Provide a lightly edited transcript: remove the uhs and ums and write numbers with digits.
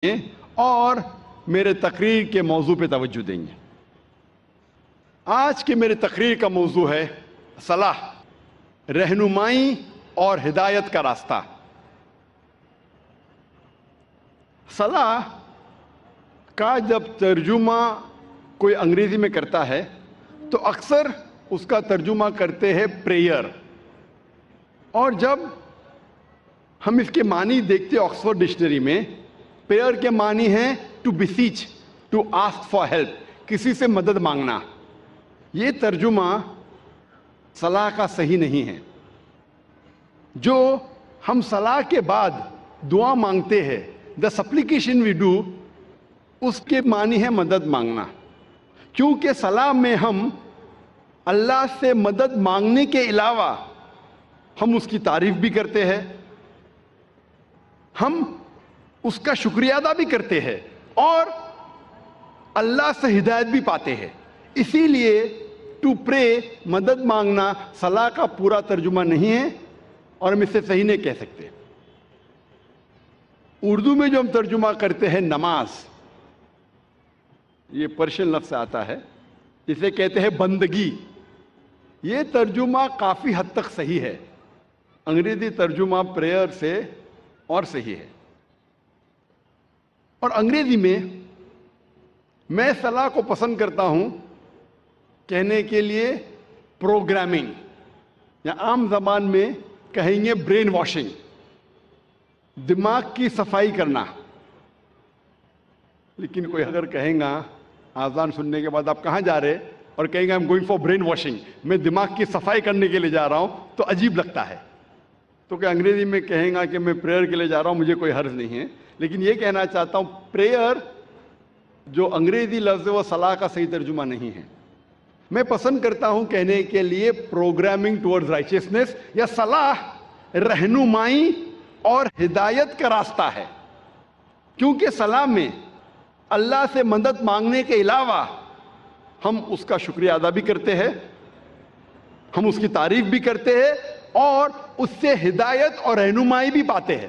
اور میرے تقریر کے موضوع پہ توجہ دیں گے۔ آج کے میرے تقریر کا موضوع ہے صلاح، رہنمائی اور ہدایت کا راستہ۔ صلاح کا جب ترجمہ کوئی انگریزی میں کرتا ہے تو اکثر اس کا ترجمہ کرتے ہیں پریئر، اور جب ہم اس کے معنی دیکھتے ہیں آکسفورڈ ڈکشنری میں، پریئر کے معنی ہیں to beseech, to ask for help, کسی سے مدد مانگنا۔ یہ ترجمہ صلاح کا صحیح نہیں ہے۔ جو ہم صلاح کے بعد دعا مانگتے ہیں، دا سپلیکیشن وی ڈو، اس کے معنی ہے مدد مانگنا، کیونکہ صلاح میں ہم اللہ سے مدد مانگنے کے علاوہ ہم اس کی تعریف بھی کرتے ہیں، ہم اس کا شکریہ ادا بھی کرتے ہیں، اور اللہ سے ہدایت بھی پاتے ہیں۔ اسی لیے ٹو پرے، مدد مانگنا، صلاح کا پورا ترجمہ نہیں ہے، اور ہم اس سے صحیح نہیں کہہ سکتے۔ اردو میں جو ہم ترجمہ کرتے ہیں نماز، یہ پرشین لفظ سے آتا ہے، جسے کہتے ہیں بندگی، یہ ترجمہ کافی حد تک صحیح ہے۔ انگریزی ترجمہ پریئر سے اور صحیح ہے۔ اور انگریزی میں صلاح کو پسند کرتا ہوں کہنے کے لیے پروگرامنگ، یا عام زبان میں کہیں گے برین واشنگ، دماغ کی صفائی کرنا۔ لیکن کوئی اگر کہیں گا آذان سننے کے بعد آپ کہاں جا رہے، اور کہیں گے I'm going for brain washing، میں دماغ کی صفائی کرنے کے لیے جا رہا ہوں، تو عجیب لگتا ہے۔ تو کہ انگریزی میں کہیں گا کہ میں پریئر کے لیے جا رہا ہوں، مجھے کوئی حرج نہیں ہے، لیکن یہ کہنا چاہتا ہوں پریئر جو انگریزی لفظ ہے وہ صلاح کا صحیح ترجمہ نہیں ہے۔ میں پسند کرتا ہوں کہنے کے لیے پروگرامنگ ٹورڈز رائچیسنس، یا صلاح رہنمائی اور ہدایت کا راستہ ہے، کیونکہ صلاح میں اللہ سے مدد مانگنے کے علاوہ ہم اس کا شکریہ ادا بھی کرتے ہیں، ہم اس کی تعریف بھی کرتے ہیں، اور اس سے ہدایت اور رہنمائی بھی پاتے ہیں۔